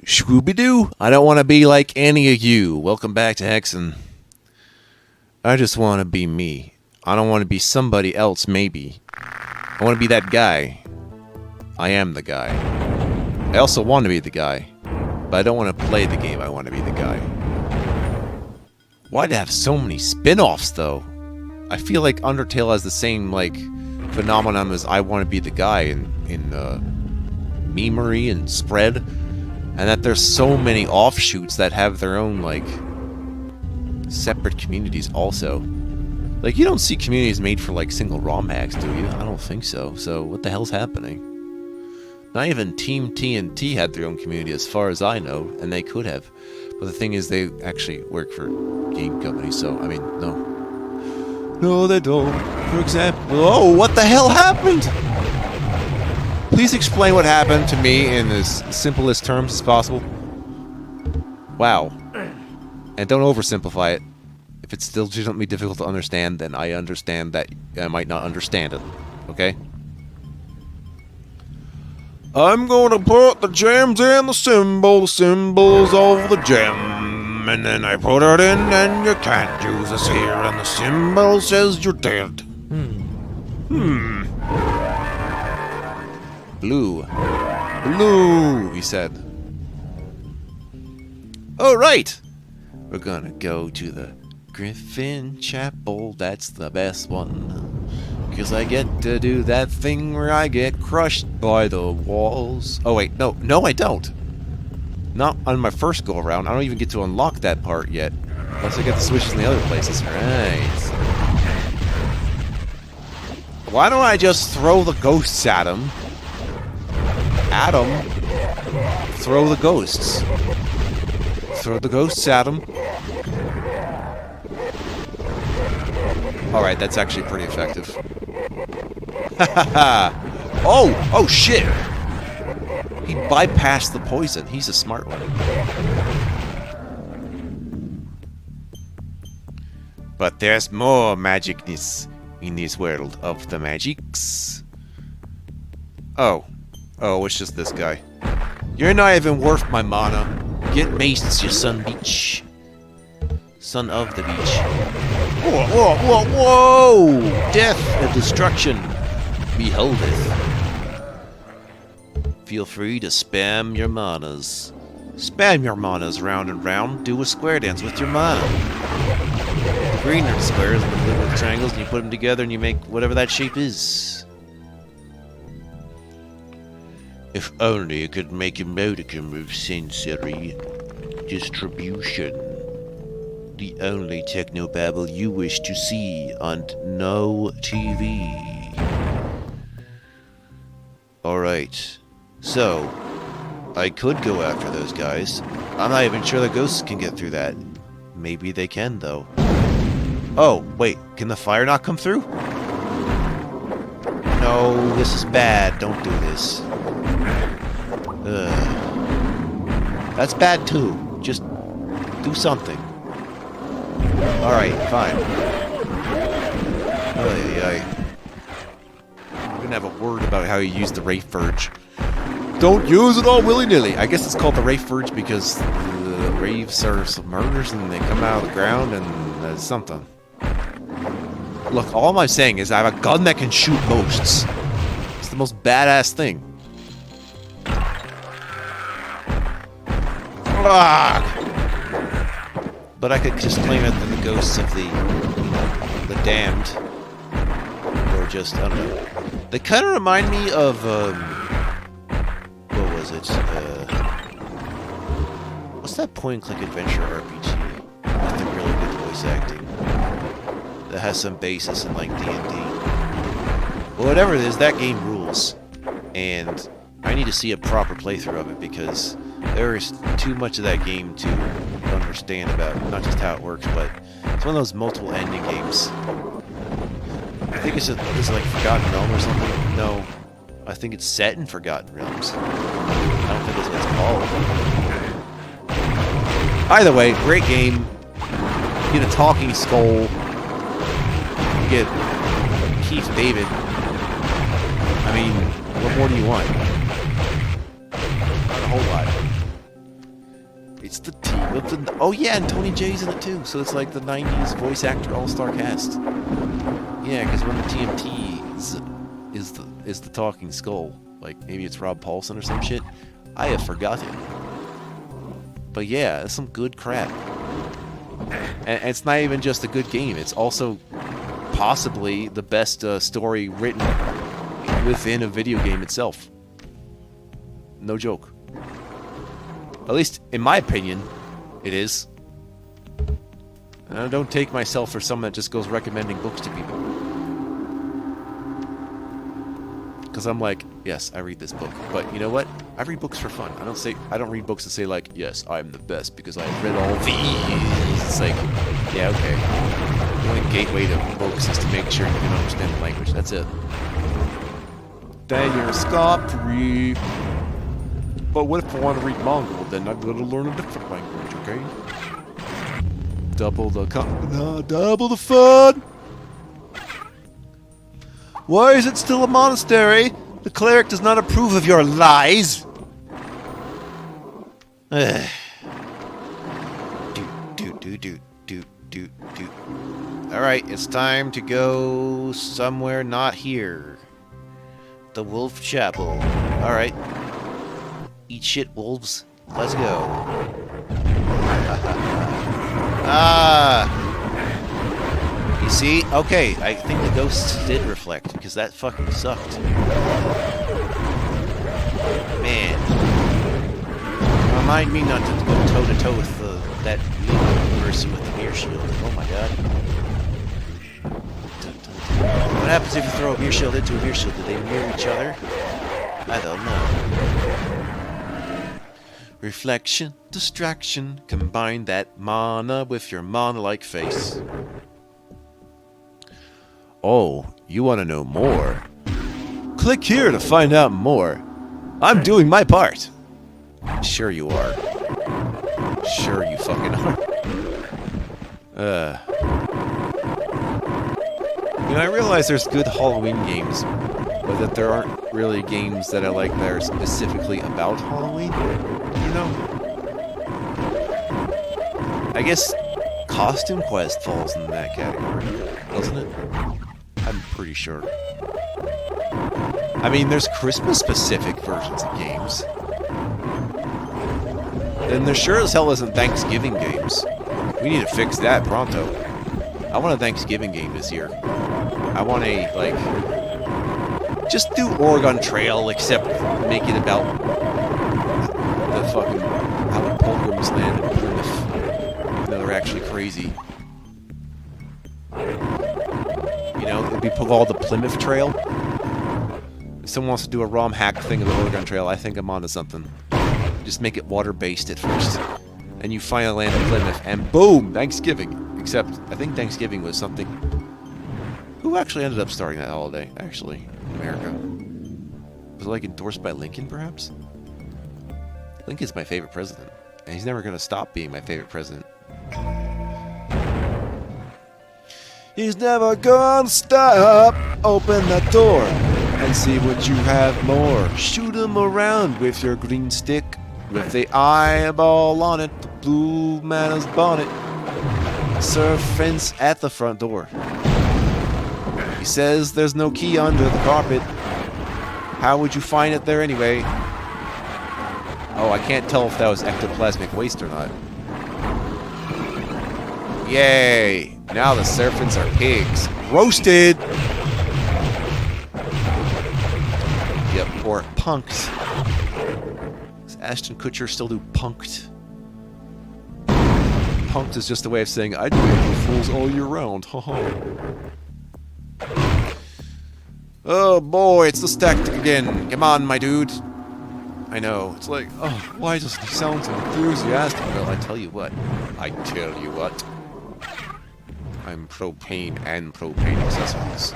Scooby-Doo, I don't want to be like any of you. Welcome back to Hexen. I just want to be me. I don't want to be somebody else, maybe. I want to be that guy. I am the guy. I also want to be the guy. But I don't want to play the game, I want to be the guy. Why'd it have so many spin-offs, though? I feel like Undertale has the same, like, phenomenon as I want to be the guy in Memery and Spread. And that there's so many offshoots that have their own, like, separate communities also. Like, you don't see communities made for, like, single ROM hacks, do you? I don't think so. So, what the hell's happening? Not even Team TNT had their own community as far as I know, and they could have. But the thing is, they actually work for game companies, so, I mean, no. No, they don't. For example... Oh, what the hell happened? Please explain what happened to me in as simplest terms as possible. Wow. And don't oversimplify it. If it's still legitimately difficult to understand, then I understand that I might not understand it. Okay? I'm gonna put the gems in the symbols of the gem. And then I put it in and you can't use this here. And the symbol says you're dead. Blue. Blue, he said. Oh, right! We're gonna go to the Griffin Chapel. That's the best one. 'Cause I get to do that thing where I get crushed by the walls. Oh, wait. No, I don't. Not on my first go-around. I don't even get to unlock that part yet. Unless I get the switches in the other places. Right. Why don't I just throw the ghosts at him? Throw the ghosts. Throw the ghosts at him. Alright, that's actually pretty effective. Oh shit! He bypassed the poison. He's a smart one. But there's more magicness in this world of the magics. Oh, it's just this guy. You're not even worth my mana. Get maced, you son beach. Son of the beach. Whoa! Death and destruction beholdeth. Feel free to spam your manas. Spam your manas round and round. Do a square dance with your mana. The green are the squares and the blue are the triangles, and you put them together and you make whatever that shape is. If only it could make a modicum of sensory distribution. The only technobabble you wish to see on no TV. Alright, so I could go after those guys. I'm not even sure the ghosts can get through that. Maybe they can, though. Oh, wait, can the fire not come through? No, this is bad. Don't do this. That's bad too. Just do something. Alright, fine. We're gonna have a word about how you use the Wraith Verge. Don't use it all willy-nilly. I guess it's called the Wraith Verge because the Wraiths are submerged and they come out of the ground and that's something. Look, all I'm saying is I have a gun that can shoot ghosts. It's the most badass thing. But I could just claim it that the ghosts of the damned, or just, I don't know. They kind of remind me of, what was it? What's that point-and-click adventure RPG with the really good voice acting that has some basis in like D&D? Well, whatever it is, that game rules, and I need to see a proper playthrough of it because there is too much of that game to understand about, not just how it works, but it's one of those multiple ending games. I think it's like Forgotten Realm or something. No, I think it's set in Forgotten Realms. I don't think that's what it's called. Either way, great game. You get a talking skull. You get Keith David. I mean, what more do you want? Not a whole lot. It's the team of the... Oh yeah, and Tony J's in it too. So it's like the 90s voice actor all-star cast. Yeah, because remember TMT is the talking skull. Like, maybe it's Rob Paulson or some shit. I have forgotten. But yeah, it's some good crap. And it's not even just a good game. It's also possibly the best story written within a video game itself. No joke. At least, in my opinion, it is. And I don't take myself for someone that just goes recommending books to people. Because I'm like, yes, I read this book. But you know what? I read books for fun. I don't read books to say like, yes, I'm the best because I've read all these. It's like, yeah, okay. The only gateway to books is to make sure you can understand the language. That's it. Then you're scot-free. But what if I want to read Mongol? Then I've got to learn a different language, okay? Double the fun! Why is it still a monastery? The cleric does not approve of your lies! Alright, it's time to go somewhere not here. The Wolf Chapel. Alright. Eat shit, wolves. Let's go. You see? Okay, I think the ghosts did reflect, because that fucking sucked. Man. Remind me not to go toe-to-toe with that person with the beer shield. Oh my god. What happens if you throw a beer shield into a beer shield? Do they mirror each other? I don't know. Reflection, distraction, combine that mana with your mana-like face. Oh, you want to know more? Click here to find out more. I'm doing my part. Sure you are. Sure you fucking are. You know, I realize there's good Halloween games, but that there aren't really games that I like that are specifically about Halloween. You know? I guess Costume Quest falls in that category, doesn't it? I'm pretty sure. I mean, there's Christmas-specific versions of games. And there sure as hell isn't Thanksgiving games. We need to fix that pronto. I want a Thanksgiving game this year. I want a, like... Just do Oregon Trail, except make it about the fucking... how the pilgrims land in Plymouth. Even though they're actually crazy. You know, it would be called the Plymouth Trail. If someone wants to do a ROM hack thing of the Oregon Trail, I think I'm onto something. Just make it water-based at first. And you finally land in Plymouth, and boom! Thanksgiving. Except, I think Thanksgiving was something... Who actually ended up starting that holiday, actually, in America? Was it, like, endorsed by Lincoln, perhaps? Lincoln's my favorite president. And he's never gonna stop being my favorite president. He's never gonna stop! Open that door and see what you have more. Shoot him around with your green stick. With the eyeball on it, the blue mana's bonnet. Serve fence at the front door. He says there's no key under the carpet. How would you find it there anyway? Oh, I can't tell if that was ectoplasmic waste or not. Yay! Now the serpents are pigs. Roasted! Yep, or punked. Does Ashton Kutcher still do punked? Punked is just a way of saying, I do April Fools all year round. Haha. Oh boy, it's this tactic again. Come on, my dude. I know. It's like, oh, why doesn't he sound so enthusiastic? Well, I tell you what. I'm propane and propane accessories.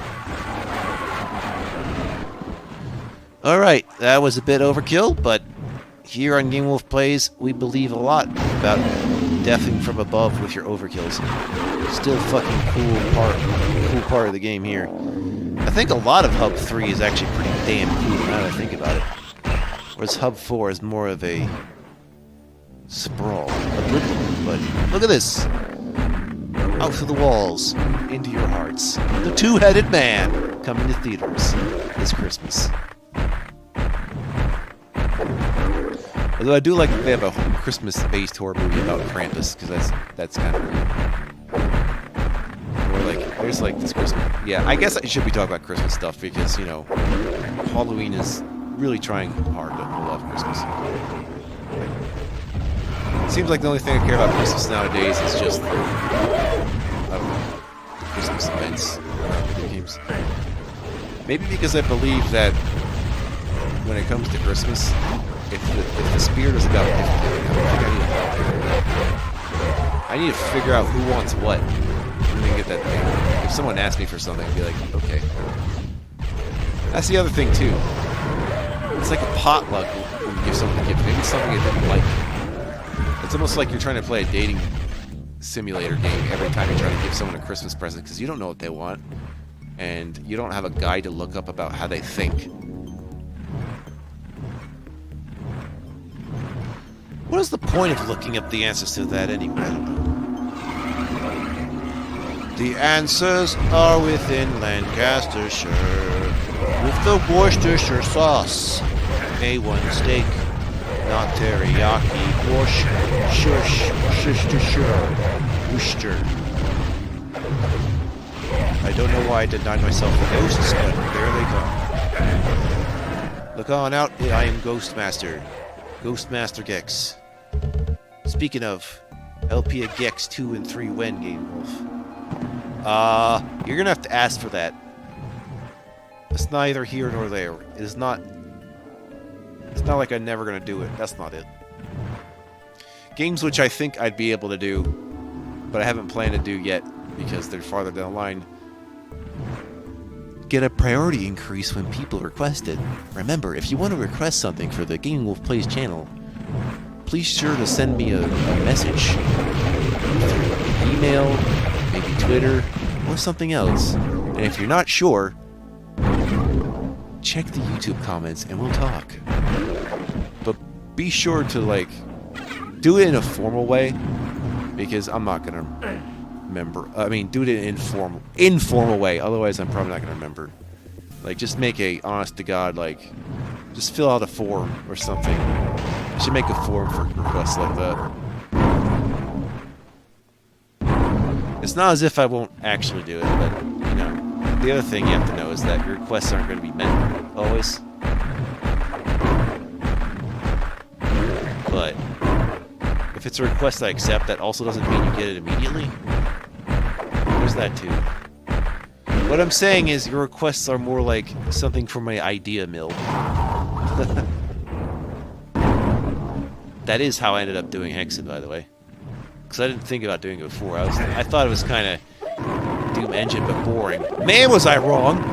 Alright, that was a bit overkill, but here on Game Wolf Plays, we believe a lot about deathing from above with your overkills. Still fucking cool part of the game here. I think a lot of Hub 3 is actually pretty damn cool now that I think about it. Whereas Hub 4 is more of a sprawl. A good one, but look at this. Out through the walls, into your hearts. The Two-Headed Man coming to theaters this Christmas. Although I do like that they have a Christmas-based horror movie about Krampus, because that's kind of weird. Or like, there's like this Christmas. Yeah, I guess I should be talking about Christmas stuff because, you know, Halloween is really trying hard to pull off Christmas. It seems like the only thing I care about Christmas nowadays is just the, I don't know, the Christmas events around video games. Maybe because I believe that when it comes to Christmas, if the spirit is about gift-giving, I need to figure out who wants what and then get that thing. If someone asks me for something, I'd be like, okay. That's the other thing, too. It's like a potluck when you give someone a gift. Maybe it's something they didn't like. It's almost like you're trying to play a dating simulator game every time you try to give someone a Christmas present because you don't know what they want and you don't have a guide to look up about how they think. What is the point of looking up the answers to that anyway? The answers are within Lancashire with the Worcestershire sauce. A1 steak, not teriyaki. Worcestershire. I don't know why I denied myself the ghosts, but there they come. Look on out, I am Ghostmaster. Ghostmaster Gex. Speaking of, LP a Gex 2 and 3 when, Game Wolf? You're gonna have to ask for that. It's neither here nor there. It's not like I'm never gonna do it. That's not it. Games which I think I'd be able to do, but I haven't planned to do yet because they're farther down the line. Get a priority increase when people request it. Remember, if you want to request something for the Gaming Wolf Plays channel, please sure to send me a message. Email, maybe Twitter, or something else. And if you're not sure, check the YouTube comments and we'll talk. But be sure to, like, do it in a formal way, because I'm not gonna remember. I mean, do it in an informal way, otherwise I'm probably not gonna remember. Like, just make a honest-to-God, like, just fill out a form or something. I should make a form for requests like that. It's not as if I won't actually do it, but, you know, the other thing you have to know is that your requests aren't going to be met, always. But if it's a request I accept, that also doesn't mean you get it immediately. There's that too. What I'm saying is your requests are more like something from my idea mill. That is how I ended up doing Hexen, by the way. Because I didn't think about doing it before. I thought it was kind of Doom Engine, but boring. Man, was I wrong!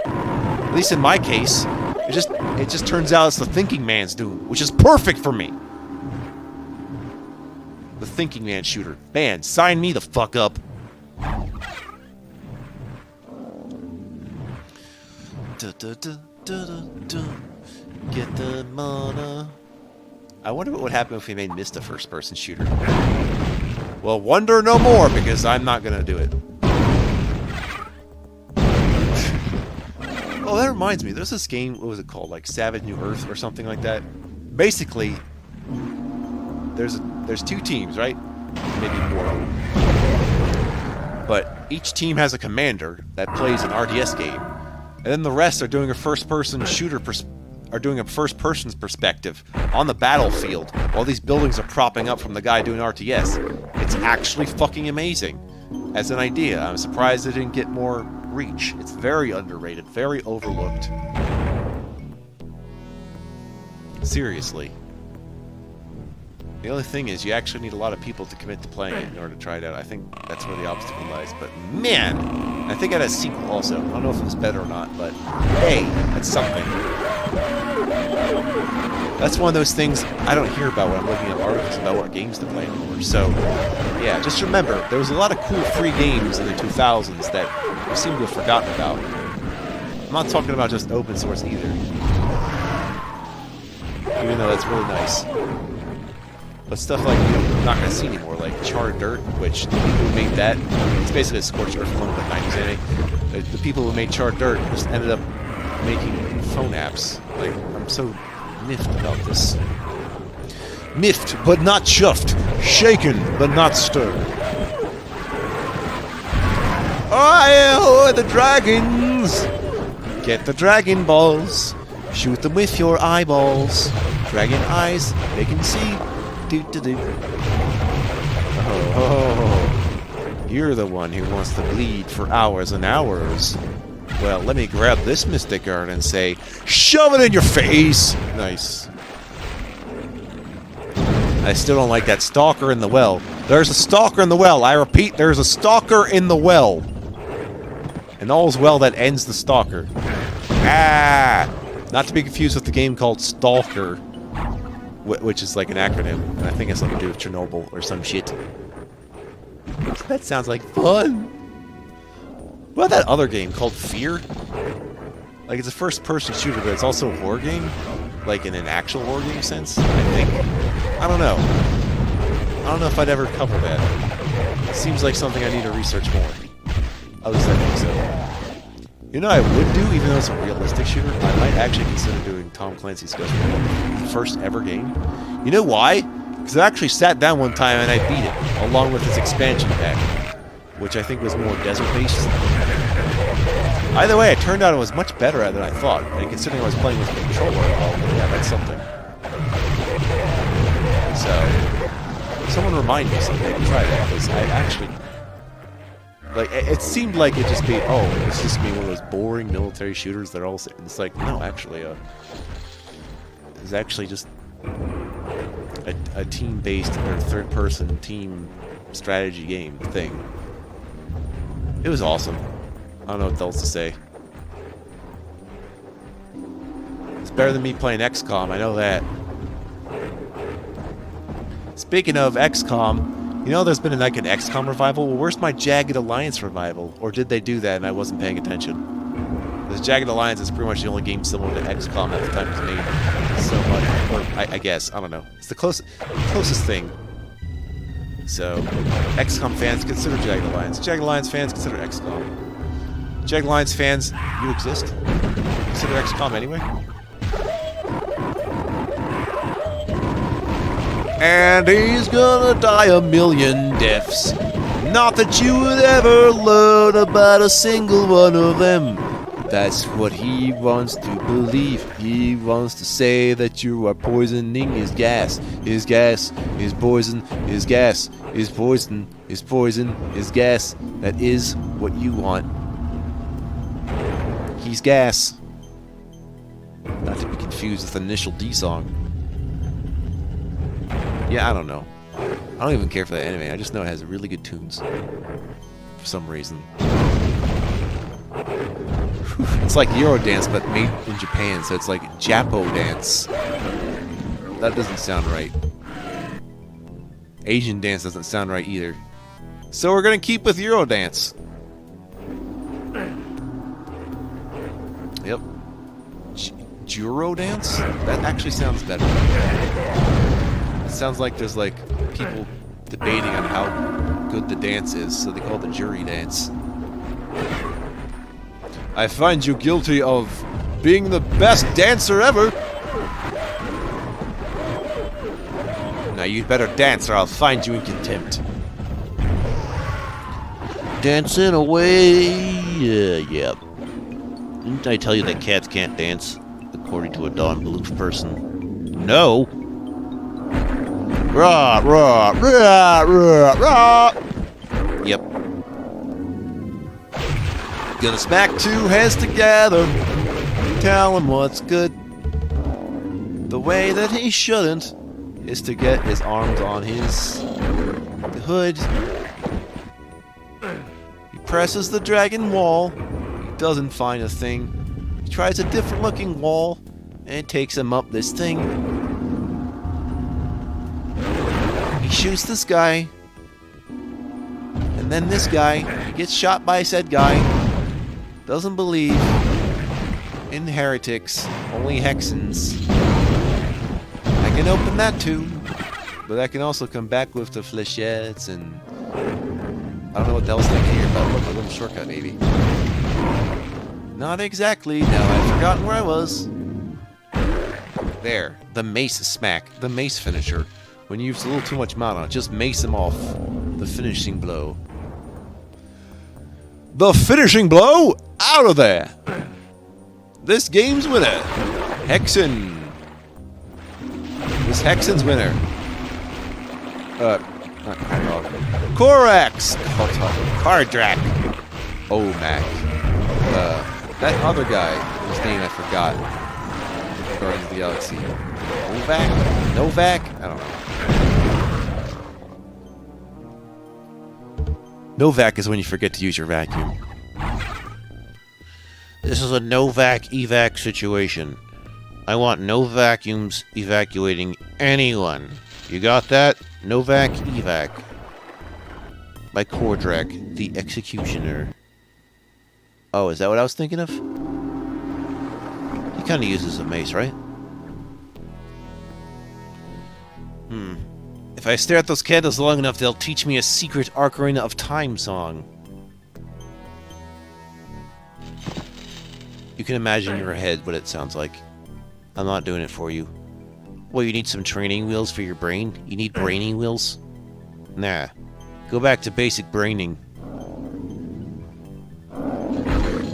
At least in my case, it just turns out it's the thinking man's Doom, which is perfect for me. The thinking man shooter. Man, sign me the fuck up. Get the mana. I wonder what would happen if we made Myst a first-person shooter. Well, wonder no more, because I'm not gonna do it. Oh, that reminds me. There's this game, what was it called? Like Savage New Earth or something like that? Basically, there's two teams, right? Maybe more. But each team has a commander that plays an RTS game. And then the rest are doing a first-person shooter are doing a first-person's perspective on the battlefield while these buildings are propping up from the guy doing RTS. It's actually fucking amazing. As an idea, I'm surprised it didn't get more reach. It's very underrated, very overlooked. Seriously. The only thing is, you actually need a lot of people to commit to playing it in order to try it out. I think that's where the obstacle lies. But man, I think it had a sequel also. I don't know if it was better or not, but hey, that's something. That's one of those things I don't hear about when I'm looking at articles about what games to play anymore. So, yeah, just remember, there was a lot of cool free games in the 2000s that we seem to have forgotten about. I'm not talking about just open source either. Even though that's really nice. But stuff like you're not going to see anymore, like charred dirt, which the people who made that, it's basically a scorched earth clone of the 90s anime. The people who made charred dirt just ended up making phone apps. Like, I'm so miffed about this. Miffed, but not chuffed. Shaken, but not stirred. Oh, the dragons! Get the dragon balls. Shoot them with your eyeballs. Dragon eyes, they can see. Do-do-do. Oh, you're the one who wants to bleed for hours and hours. Well, let me grab this mystic art and say, shove it in your face! Nice. I still don't like that stalker in the well. There's a stalker in the well. I repeat, there's a stalker in the well. And all's well that ends the stalker. Ah! Not to be confused with the game called Stalker, which is like an acronym, and I think it's something to do with Chernobyl or some shit. That sounds like fun! What about that other game called Fear? Like, it's a first-person shooter, but it's also a horror game? Like, in an actual horror game sense, I think? I don't know. I don't know if I'd ever cover that. It seems like something I need to research more. At least I think so. You know what I would do, even though it's a realistic shooter? I might actually consider doing Tom Clancy's Ghost Recon, the first ever game. You know why? Because I actually sat down one time and I beat it, along with its expansion pack, which I think was more desert-based. Either way, it turned out it was much better at it than I thought, and considering I was playing with a controller, well, yeah, that's something. So, someone remind me someday to try that, because I actually... Like, it seemed like it'd just be, oh, it's just be one of those boring military shooters that are all... It's like, no, actually, it's actually just a team-based, or third-person team strategy game thing. It was awesome. I don't know what else to say. It's better than me playing XCOM, I know that. Speaking of XCOM... You know there's been like an XCOM revival? Well, where's my Jagged Alliance revival? Or did they do that and I wasn't paying attention? Because Jagged Alliance is pretty much the only game similar to XCOM at the time it was made. So much. Or, I guess. I don't know. It's the closest thing. So, XCOM fans, consider Jagged Alliance. Jagged Alliance fans, consider XCOM. Jagged Alliance fans, you exist? Consider XCOM anyway? And he's gonna die a million deaths. Not that you would ever learn about a single one of them. That's what he wants to believe. He wants to say that you are poisoning his gas. His gas is poison. His gas is poison. His poison is gas. That is what you want. He's gas. Not to be confused with the Initial D song. Yeah, I don't know. I don't even care for that anime. I just know it has really good tunes. For some reason. It's like Eurodance, but made in Japan, so it's like Japo dance. That doesn't sound right. Asian dance doesn't sound right either. So we're gonna keep with Eurodance. Yep. Eurodance? That actually sounds better. Sounds like there's like people debating on how good the dance is, so they call it the jury dance. I find you guilty of being the best dancer ever. Now you'd better dance or I'll find you in contempt. Dancing away. Yeah. Didn't I tell you that cats can't dance? According to a Don Bluth person. No. Rah, rah, rah, rah, rah. Yep. Gonna smack two heads together. Tell him what's good. The way that he shouldn't is to get his arms on his hood. He presses the dragon wall. He doesn't find a thing. He tries a different looking wall and takes him up this thing. Shoots this guy, and then this guy gets shot by said guy, doesn't believe in heretics, only Hexens. I can open that too. But I can also come back with the flechettes and... I don't know what else I care about. Look, a little shortcut, maybe. Not exactly. Now I've forgotten where I was. There. The mace smack. The mace finisher. When you use a little too much mana, just mace him off. The finishing blow. The finishing blow! Out of there! This game's winner. Hexen. This Hexen's winner. Not Cardog. Korax! Cardrak! Omac. That other guy, whose name I forgot. Guardians of the Galaxy. Novak? Novak? I don't know. Novak is when you forget to use your vacuum. This is a Novak evac situation. I want no vacuums evacuating anyone. You got that? Novak evac. By Kordrak, the Executioner. Oh, is that what I was thinking of? He kind of uses a mace, right? If I stare at those candles long enough, they'll teach me a secret Ocarina of Time song. You can imagine in your head what it sounds like. I'm not doing it for you. Well, you need some training wheels for your brain? You need braining wheels? Nah. Go back to basic braining.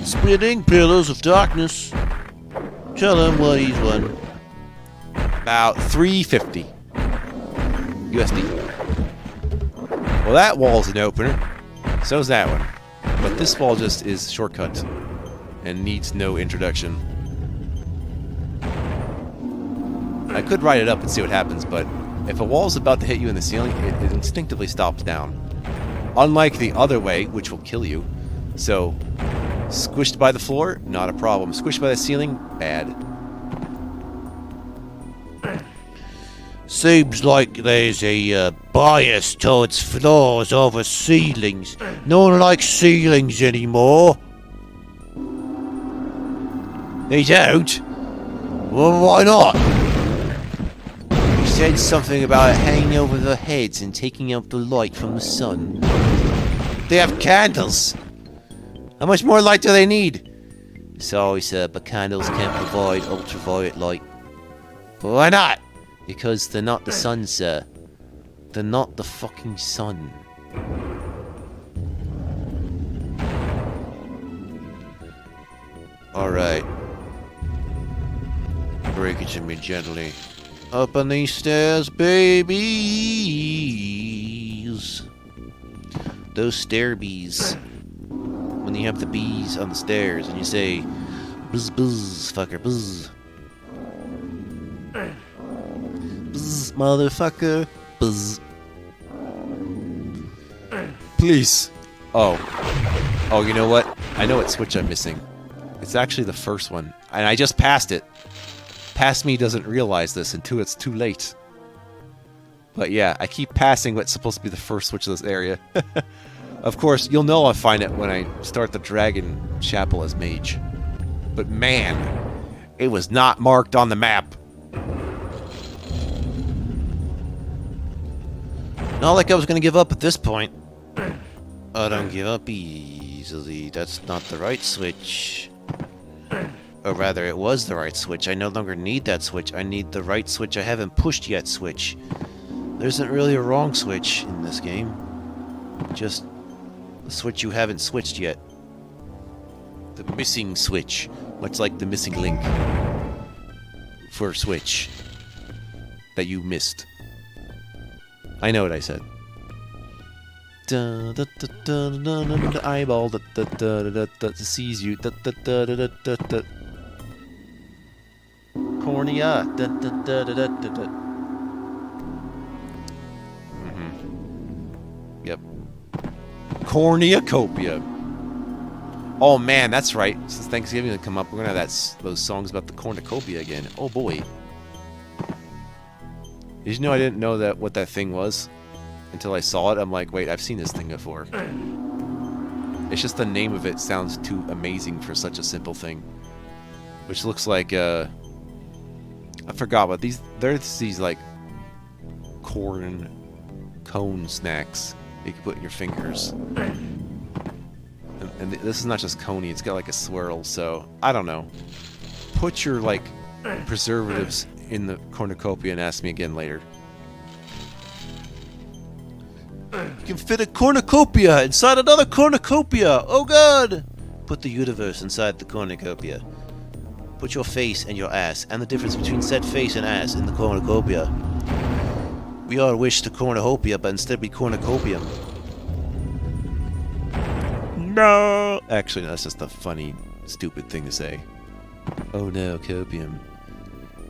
Spinning pillows of darkness. Tell him what he's won. About $3.50 USD. Well, that wall's an opener. So's that one. But this wall just is shortcut and needs no introduction. I could write it up and see what happens, but if a wall's about to hit you in the ceiling, it instinctively stops down. Unlike the other way, which will kill you. So, squished by the floor, not a problem. Squished by the ceiling, bad. Seems like there's a bias towards floors over ceilings. No one likes ceilings anymore. They don't? Well, why not? He said something about it hanging over their heads and taking out the light from the sun. They have candles. How much more light do they need? Sorry, sir, but candles can't provide ultraviolet light. But why not? Because they're not the sun, sir. They're not the fucking sun. Alright. Break it to me gently. Up on these stairs, babies. Those stair bees. When you have the bees on the stairs and you say, buzz, buzz, fucker, buzz. Buzz, motherfucker, buzz. Please. Oh, you know what? I know what switch I'm missing. It's actually the first one. And I just passed it. Past me doesn't realize this until it's too late. But yeah, I keep passing what's supposed to be the first switch of this area. Of course, you'll know I'll find it when I start the Dragon Chapel as mage. But man, it was not marked on the map. Not like I was gonna give up at this point. I don't give up easily. That's not the right switch. Or rather, it was the right switch. I no longer need that switch. I need the right switch I haven't pushed yet switch. There isn't really a wrong switch in this game. Just a switch you haven't switched yet. The missing switch. Much like the missing link. For switch. That you missed. I know what I said. The eyeball that sees you. Cornea. Yep. Cornucopia. Oh man, that's right. Since Thanksgiving will come up, we're gonna have those songs about the cornucopia again. Oh boy. Did you know I didn't know what that thing was until I saw it? I'm like, wait, I've seen this thing before. It's just the name of it sounds too amazing for such a simple thing. Which looks like I forgot, but there's these like corn cone snacks you can put in your fingers. And this is not just coney, it's got like a swirl, so I don't know. Put your like preservatives in the cornucopia and ask me again later. You can fit a cornucopia inside another cornucopia! Oh god! Put the universe inside the cornucopia. Put your face and your ass, and the difference between said face and ass in the cornucopia. We all wish to cornucopia, but instead we cornucopium. No! Actually, no, that's just a funny, stupid thing to say. Oh no, copium.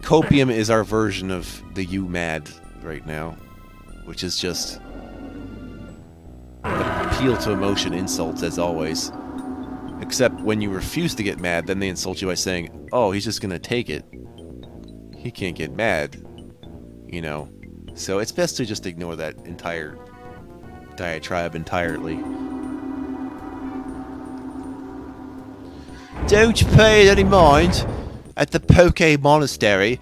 Copium is our version of the you mad right now, which is just appeal to emotion insults as always. Except when you refuse to get mad, then they insult you by saying, oh, he's just gonna take it. He can't get mad. You know. So it's best to just ignore that entire diatribe entirely. Don't pay any mind at the Poke Monastery,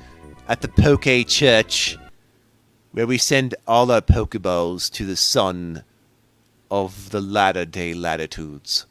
at the Poke Church, where we send all our Pokeballs to the sun of the latter-day latitudes.